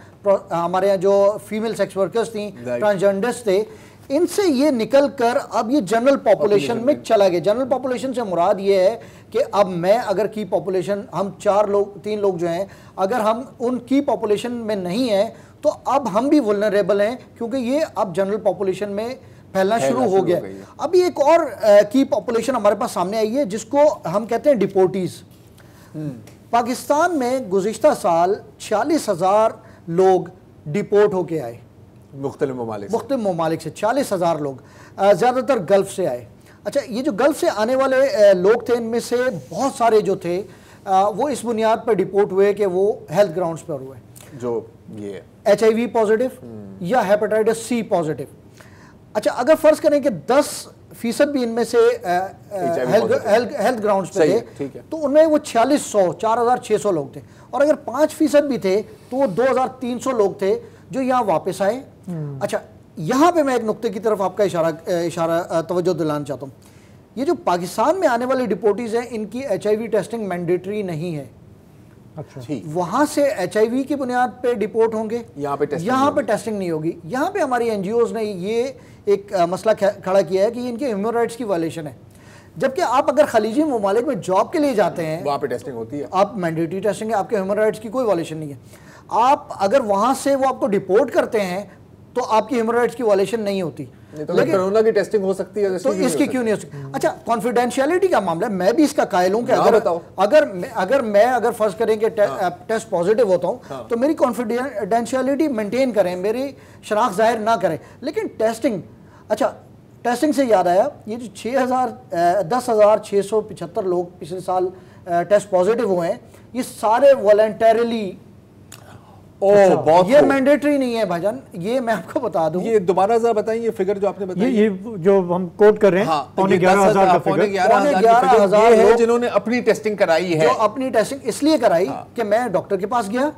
हमारे यहाँ जो फीमेल सेक्स वर्कर्स थी, ट्रांसजेंडर्स थे, इनसे ये निकल कर अब ये जनरल पॉपुलेशन में चला गया। जनरल पॉपुलेशन से मुराद ये है कि अब मैं अगर की पॉपुलेशन, हम 3 लोग जो हैं, अगर हम उन की पॉपुलेशन में नहीं है तो अब हम भी वुल्नरेबल हैं, क्योंकि ये अब जनरल पॉपुलेशन में फैलना शुरू हो गया। अभी एक और की पॉपुलेशन हमारे पास सामने आई है जिसको हम कहते हैं डिपोटीज। पाकिस्तान में गुज़िश्ता साल 46,000 लोग डिपोर्ट होके आए मुख्तलिफ ममालिक से। 40,000 लोग ज़्यादातर गल्फ से आए। अच्छा, ये जो गल्फ से आने वाले लोग थे, इनमें से बहुत सारे जो थे वो इस बुनियाद पर डिपोर्ट हुए कि वो हेल्थ ग्राउंड्स पर हुए, जो ये HIV पॉजिटिव या हेपेटाइटिस C पॉजिटिव। अच्छा, अगर फर्ज करें कि 10% भी इनमें से हेल्थ ग्राउंड्स पे थे, तो उनमें वो 4,600 लोग थे। और अगर 5% भी थे तो वो 2,300 लोग थे जो यहाँ वापस आए। अच्छा, यहाँ पे मैं एक नुक्ते की तरफ आपका इशारा तवज्जो दिलाना चाहता हूँ। ये जो पाकिस्तान में आने वाले डिपोटीज हैं, इनकी HIV टेस्टिंग मैंडेटरी नहीं है। अच्छा, वहाँ से HIV की बुनियाद पे डिपोर्ट होंगे, यहाँ पे टेस्टिंग नहीं होगी। यहाँ पे हमारी NGOs ने ये एक मसला खड़ा किया है कि इनके ह्यूमन राइट्स की वायलेशन है। जबकि आप अगर खलीजी ममालिक में जॉब के लिए जाते हैं, वहाँ पे टेस्टिंग होती है, आप मैंडेटरी टेस्टिंग है, आपके ह्यूमन राइट्स की कोई वायलेशन नहीं है। आप अगर वहाँ से वो आपको डिपोर्ट करते हैं तो आपकी ह्यूमन राइट्स की वायलेशन नहीं होती। तो लेकिन कोरोना की टेस्टिंग हो सकती है, तो इसकी क्यों नहीं हो सकती? अच्छा, कॉन्फिडेंशियलिटी का मामला है, मैं भी इसका कायल हूं कि अगर मैं फर्ज करें कि टेस्ट पॉजिटिव होता हूं, तो मेरी कॉन्फिडेंशियलिटी मेंटेन करें, मेरी शनाख्त जाहिर ना करें। लेकिन टेस्टिंग, अच्छा टेस्टिंग से याद आया, ये जो 10,675 लोग पिछले साल टेस्ट पॉजिटिव हुए हैं, ये सारे वॉलंटरीली, ये मैंडेटरी नहीं है भाईजान, ये मैं आपको बता दूं। ये दोबारा जरा बताइए, ये फिगर जो आपने बताई, ये जो हम कोट कर रहे हैं, हाँ, 11,000 का फिगर, 11,000 है जिन्होंने अपनी टेस्टिंग कराई है। जो अपनी टेस्टिंग इसलिए कराई कि मैं डॉक्टर के पास गया,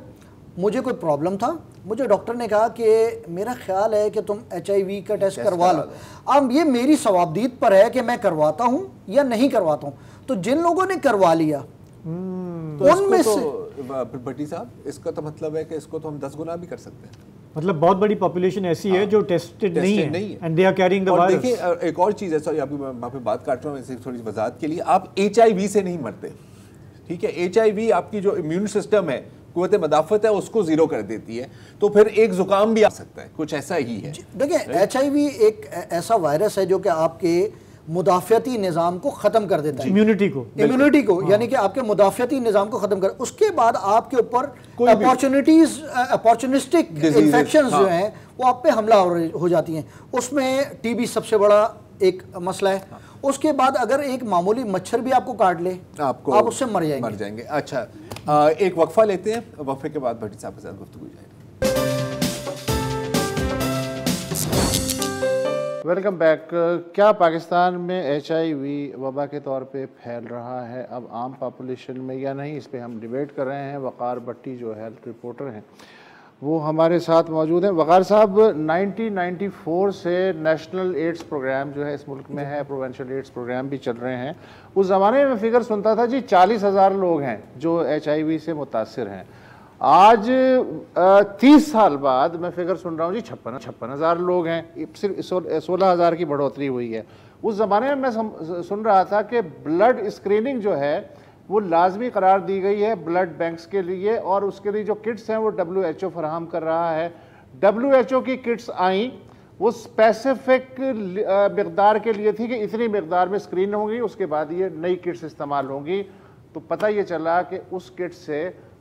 मुझे कोई प्रॉब्लम था, मुझे डॉक्टर ने कहा कि मेरा ख्याल है कि तुम HIV का टेस्ट करवा लो। अब ये मेरी सवाबदीद पर है कि मैं करवाता हूँ या नहीं करवाता हूँ। तो जिन लोगों ने करवा लिया तो उनमें से भट्टी साहब, इसका तो मतलब है कि इसको तो हम 10 गुना भी कर सकते हैं। मतलब बहुत बड़ी पॉपुलेशन ऐसी है जो टेस्टेड नहीं है and they are carrying the virus. देखिए एक और चीज़ है, सॉरी अभी मैं वहाँ पे बात काट रहा हूँ इसे थोड़ी वजाहत के लिए। आप HIV से नहीं मरते, ठीक है। HIV आपकी जो इम्यून सिस्टम है, कुव्वत मदाफत है, उसको जीरो कर देती है। तो फिर एक जुकाम भी आ सकता है, कुछ ऐसा ही है। देखिए HIV एक ऐसा वायरस है जो कि आपके मुदाफ़ियाती निज़ाम को ख़त्म कर देता है, इम्यूनिटी को यानी कि आपके मुदाफ़ियाती निज़ाम को ख़त्म कर, उसके बाद आपके ऊपर अपॉर्चुनिस्टिक इन्फेक्शंस जो हैं वो आप पे हमला हो जाती हैं। उसमें TB सबसे बड़ा एक मसला है। उसके बाद अगर एक मामूली मच्छर भी आपको काट ले, आप उससे मर जाएंगे। अच्छा, एक वक्फा लेते हैं, वक्फे के बाद भट्टी साहब के साथ गुफ्तगू जाएगी। Welcome back. क्या पाकिस्तान में HIV वबा के तौर पे फैल रहा है अब आम पॉपुलेशन में या नहीं, इस पे हम डिबेट कर रहे हैं। वक़ार भट्टी जो हेल्थ रिपोर्टर हैं वो हमारे साथ मौजूद हैं। वक़ार साहब, 1994 से नेशनल एड्स प्रोग्राम जो है इस मुल्क में है, प्रोवेंशल एड्स प्रोग्राम भी चल रहे हैं। उस ज़माने में फिगर सुनता था जी 40,000 लोग हैं जो HIV से मुतासिर हैं। आज 30 साल बाद मैं फिगर सुन रहा हूँ जी 56,000 लोग हैं, सिर्फ 16,000 की बढ़ोतरी हुई है। उस ज़माने में मैं सुन रहा था कि ब्लड स्क्रीनिंग जो है वो लाजमी करार दी गई है ब्लड बैंक्स के लिए, और उसके लिए जो किट्स हैं वो WHO फराहम कर रहा है। WHO की किट्स आई, वो स्पेसिफिक मकदार के लिए थी कि इतनी मकदार में स्क्रीन होंगी, उसके बाद ये नई किट्स इस्तेमाल होंगी। तो पता ये चला कि उस किट से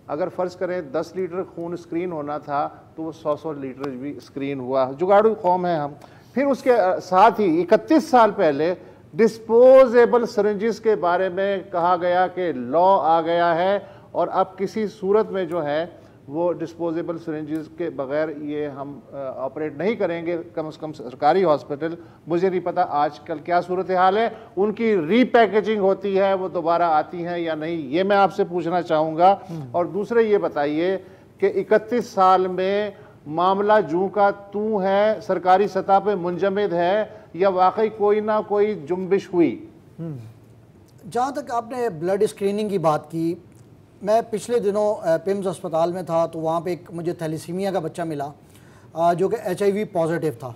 अगर फ़र्ज़ करें 10 लीटर खून स्क्रीन होना था तो वो 100 लीटर भी स्क्रीन हुआ। जुगाड़ू कौम है हम। फिर उसके साथ ही 31 साल पहले डिस्पोजेबल सिरिंजेस के बारे में कहा गया कि लॉ आ गया है और अब किसी सूरत में जो है वो डिस्पोजेबल सिरिंजेस के बगैर ये हम ऑपरेट नहीं करेंगे, कम से कम सरकारी हॉस्पिटल। मुझे नहीं पता आजकल क्या सूरत हाल है, उनकी रीपैकेजिंग होती है, वो दोबारा आती हैं या नहीं, ये मैं आपसे पूछना चाहूँगा। और दूसरे ये बताइए कि 31 साल में मामला जूं का तू है, सरकारी सतह पे मुंजमद है या वाकई कोई ना कोई जुम्बिश हुई? जहाँ तक आपने ब्लड स्क्रीनिंग की बात की, मैं पिछले दिनों पिम्स अस्पताल में था तो वहाँ पे एक मुझे थैलेसीमिया का बच्चा मिला जो कि HIV पॉजिटिव था।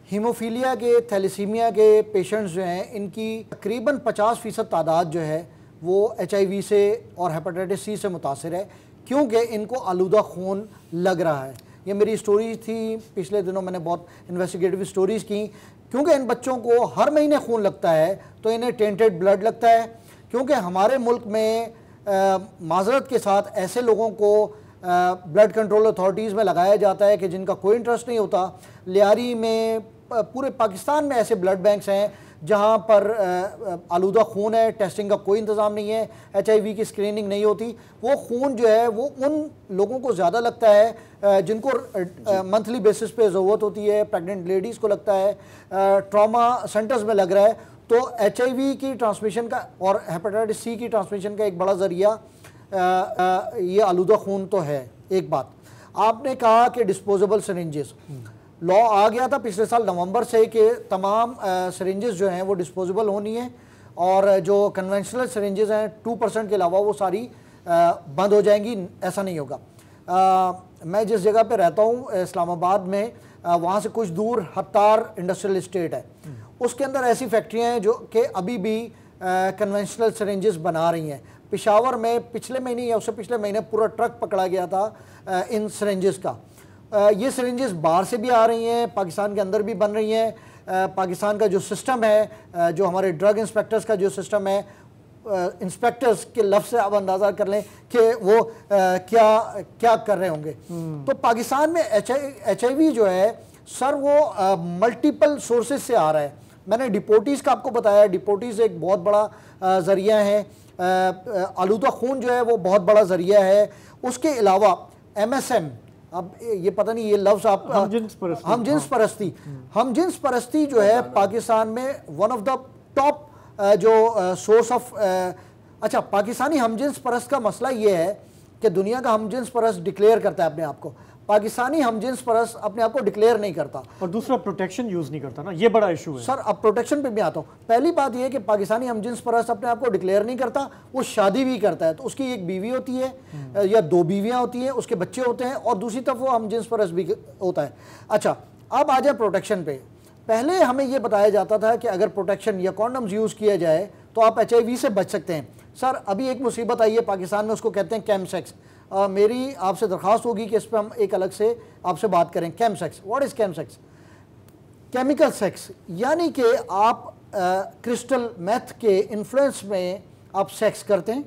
हीमोफीलिया के, थैलेसीमिया के पेशेंट्स जो हैं इनकी तकरीबन 50% तादाद जो है वो HIV से और हेपेटाइटिस C से मुतासिर है, क्योंकि इनको आलूदा खून लग रहा है। ये मेरी स्टोरी थी, पिछले दिनों मैंने बहुत इन्वेस्टिगेटिव स्टोरीज़ की। क्योंकि इन बच्चों को हर महीने खून लगता है तो इन्हें टेंटेड ब्लड लगता है, क्योंकि हमारे मुल्क में माजरत के साथ ऐसे लोगों को ब्लड कंट्रोल अथॉरिटीज़ में लगाया जाता है कि जिनका कोई इंटरेस्ट नहीं होता। लियारी में, पूरे पाकिस्तान में ऐसे ब्लड बैंक्स हैं जहाँ पर आलूदा खून है, टेस्टिंग का कोई इंतज़ाम नहीं है, HIV की स्क्रीनिंग नहीं होती। वो खून जो है वो उन लोगों को ज़्यादा लगता है जिनको मंथली बेसिस पे ज़रूरत होती है, प्रेग्नेंट लेडीज़ को लगता है, ट्रॉमा सेंटर्स में लग रहा है। तो HIV की ट्रांसमिशन का और हेपेटाइटिस C की ट्रांसमिशन का एक बड़ा ज़रिया ये आलूदा खून तो है। एक बात आपने कहा कि डिस्पोजेबल सिरिंजेस, लॉ आ गया था पिछले साल नवंबर से कि तमाम सिरिंजेस जो हैं वो डिस्पोजेबल होनी है, और जो कन्वेंशनल सिरिंजेस हैं 2% के अलावा वो सारी बंद हो जाएंगी। ऐसा नहीं होगा। मैं जिस जगह पे रहता हूँ इस्लामाबाद में, वहाँ से कुछ दूर हत्तार इंडस्ट्रियल इस्टेट है, उसके अंदर ऐसी फैक्ट्रियाँ हैं जो कि अभी भी कन्वेंशनल सिरिंजेस बना रही हैं। पेशावर में पिछले महीने या उससे पिछले महीने पूरा ट्रक पकड़ा गया था इन सिरिंजेस का। ये सिरिंजेस बाहर से भी आ रही हैं, पाकिस्तान के अंदर भी बन रही हैं। पाकिस्तान का जो सिस्टम है, जो हमारे ड्रग इंस्पेक्टर्स का जो सिस्टम है, इंस्पेक्टर्स के लफ्ज़ से आप अंदाज़ा कर लें कि वो क्या कर रहे होंगे। तो पाकिस्तान में HIV जो है सर वो मल्टीपल सोर्सेज से आ रहा है। मैंने डिपोटीज़ का आपको बताया, डिपोटीज़ एक बहुत बड़ा ज़रिया है, आलूदा खून जो है वो बहुत बड़ा ज़रिया है। उसके अलावा MSM, अब ये पता नहीं ये लफ्ज़ आप, हम जिन्स परस्ती जो है पाकिस्तान में वन ऑफ द टॉप जो सोर्स ऑफ, अच्छा पाकिस्तानी हम जिन्स परस्त का मसला ये है कि दुनिया का हमजिन्स परस्त डिक्लेयर करता है अपने आप को, पाकिस्तानी हमजिन्स परस्त अपने आप को डिक्लेयर नहीं करता। और दूसरा प्रोटेक्शन यूज़ नहीं करता ना, ये बड़ा इशू है सर। अब प्रोटेक्शन पे भी आता हूँ। पहली बात यह है कि पाकिस्तानी हमजिन्स परस्त अपने आप को डिक्लेयर नहीं करता, वो शादी भी करता है तो उसकी एक बीवी होती है या 2 बीवियाँ होती हैं, उसके बच्चे होते हैं, और दूसरी तरफ वो हमजिन्स परस्त भी होता है। अच्छा, अब आ जाए प्रोटेक्शन पे। पहले हमें यह बताया जाता था कि अगर प्रोटेक्शन या कॉन्डम्स यूज़ किया जाए तो आप HIV से बच सकते हैं। सर, अभी एक मुसीबत आई है पाकिस्तान में, उसको कहते हैं कैम सेक्स। मेरी आपसे दरख्वास्त होगी कि इस पर हम एक अलग से आपसे बात करें। Chem sex, what is chem sex? Chemical sex, यानी कि आप क्रिस्टल मेथ के इन्फ्लुएंस में आप सेक्स करते हैं।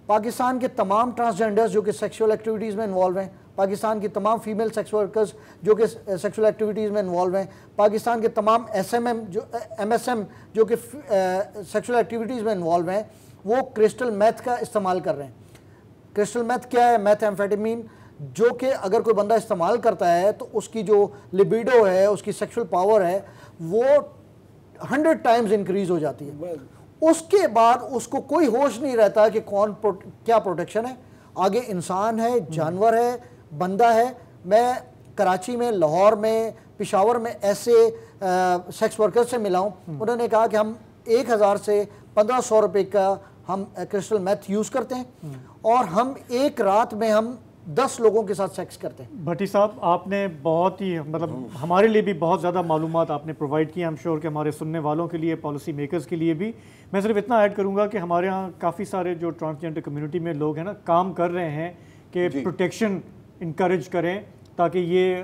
पाकिस्तान के तमाम ट्रांसजेंडर्स जो कि सेक्सुअल एक्टिविटीज़ में इन्वॉल्व हैं, पाकिस्तान की तमाम फीमेल सेक्स वर्कर्स जो कि सेक्सुअल एक्टिविटीज़ में इन्वॉल्व हैं, पाकिस्तान के तमाम SMM जो MSM जो कि सेक्सुअल एक्टिविटीज़ में इन्वॉल्व हैं, वो क्रिस्टल मेथ का इस्तेमाल कर रहे हैं। क्रिस्टल मेथ क्या है? मेथएम्फेटामिन, जो कि अगर कोई बंदा इस्तेमाल करता है तो उसकी जो लिबिडो है, उसकी सेक्सुअल पावर है, वो 100 टाइम्स इंक्रीज हो जाती है। उसके बाद उसको कोई होश नहीं रहता कि क्या प्रोटेक्शन है। आगे इंसान है, जानवर है, बंदा है। मैं कराची में, लाहौर में, पेशावर में ऐसे सेक्स वर्कर्स से मिला हूँ। उन्होंने कहा कि हम 1000 से 1500 रुपये का हम क्रिस्टल मेथ यूज़ करते हैं और हम एक रात में हम 10 लोगों के साथ सेक्स करते हैं। भट्टी साहब, आपने बहुत ही मतलब हमारे लिए भी बहुत ज़्यादा मालूमात आपने प्रोवाइड की। आई एम श्योर कि हमारे सुनने वालों के लिए, पॉलिसी मेकर्स के लिए भी। मैं सिर्फ इतना ऐड करूँगा कि हमारे यहाँ काफ़ी सारे जो ट्रांसजेंडर कम्युनिटी में लोग हैं ना, काम कर रहे हैं कि प्रोटेक्शन इंकरेज करें ताकि ये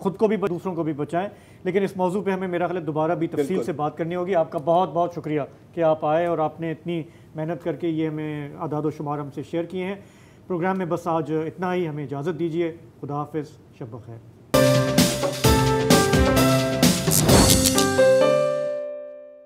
ख़ुद को भी दूसरों को भी बचाएं। लेकिन इस मौजू पे हमें मेरा ख्याल दोबारा भी तफसील से बात करनी होगी। आपका बहुत बहुत शुक्रिया कि आप आए और आपने इतनी मेहनत करके ये हमें आदाद व शुमार हमसे शेयर किए हैं। प्रोग्राम में बस आज इतना ही, हमें इजाज़त दीजिए। खुदा हाफ़िज़, शब बख़ैर।